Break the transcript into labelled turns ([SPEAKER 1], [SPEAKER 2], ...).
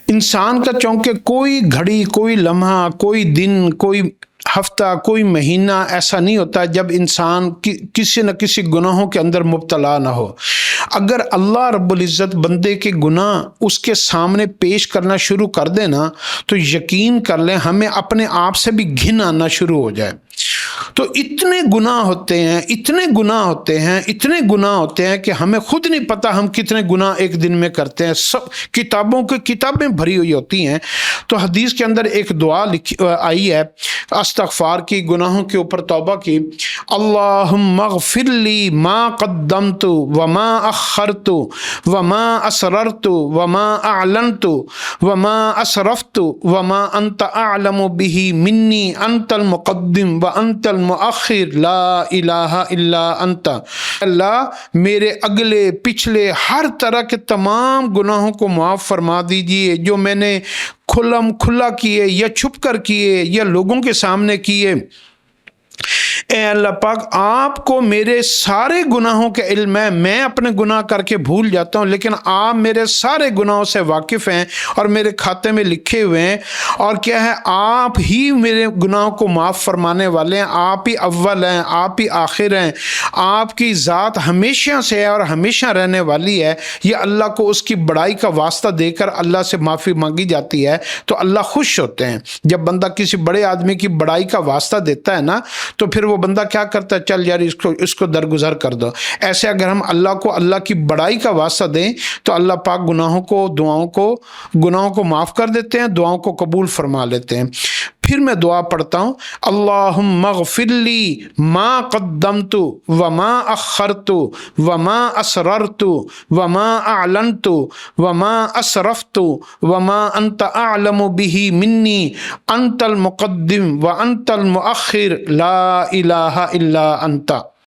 [SPEAKER 1] انسان کا چونکہ کوئی گھڑی، کوئی لمحہ، کوئی دن، کوئی ہفتہ، کوئی مہینہ ایسا نہیں ہوتا جب انسان کسی نہ کسی گناہوں کے اندر مبتلا نہ ہو۔ اگر اللہ رب العزت بندے کے گناہ اس کے سامنے پیش کرنا شروع کر دے نا، تو یقین کر لیں ہمیں اپنے آپ سے بھی گھن آنا شروع ہو جائے۔ تو اتنے گناہ ہوتے ہیں، اتنے گناہ ہوتے ہیں، اتنے گناہ ہوتے ہیں کہ ہمیں خود نہیں پتا ہم کتنے گناہ ایک دن میں کرتے ہیں۔ سب کتابوں کی کتابیں بھری ہوئی ہوتی ہیں۔ تو حدیث کے اندر ایک دعا آئی ہے استغفار کی، گناہوں کے اوپر توبہ کی، اللہم اغفر لی ما قدمت وما اخرت وما اسررت وما اعلنت وما اسرفت وما انت اعلم به منی انت المقدم وانت المؤخر لا الہ الا انت۔ اللہ میرے اگلے پچھلے ہر طرح کے تمام گناہوں کو معاف فرما دیجئے، جو میں نے کھلا کیے یا چھپ کر کیے یا لوگوں کے سامنے کیے۔ اے اللہ پاک، آپ کو میرے سارے گناہوں کے علم ہے، میں اپنے گناہ کر کے بھول جاتا ہوں، لیکن آپ میرے سارے گناہوں سے واقف ہیں اور میرے کھاتے میں لکھے ہوئے ہیں، اور کیا ہے، آپ ہی میرے گناہوں کو معاف فرمانے والے ہیں، آپ ہی اول ہیں، آپ ہی آخر ہیں، آپ کی ذات ہمیشہ سے ہے اور ہمیشہ رہنے والی ہے۔ یہ اللہ کو اس کی بڑائی کا واسطہ دے کر اللہ سے معافی مانگی جاتی ہے تو اللہ خوش ہوتے ہیں۔ جب بندہ کسی بڑے آدمی کی بڑائی کا واسطہ دیتا ہے نا، تو پھر وہ بندہ کیا کرتا ہے، چل یار اس کو درگزر کر دو۔ ایسے اگر ہم اللہ کو اللہ کی بڑائی کا واسطہ دیں تو اللہ پاک گناہوں کو معاف کر دیتے ہیں، دعاؤں کو قبول فرما لیتے ہیں۔ پھر میں دعا پڑھتا ہوں، اللہم اغفر لی ما قدمت وما اخرت وما اسررت وما اعلنت وما اسرفت وما انت اعلم به منی انت المقدم وانت المؤخر لا الہ الا انت۔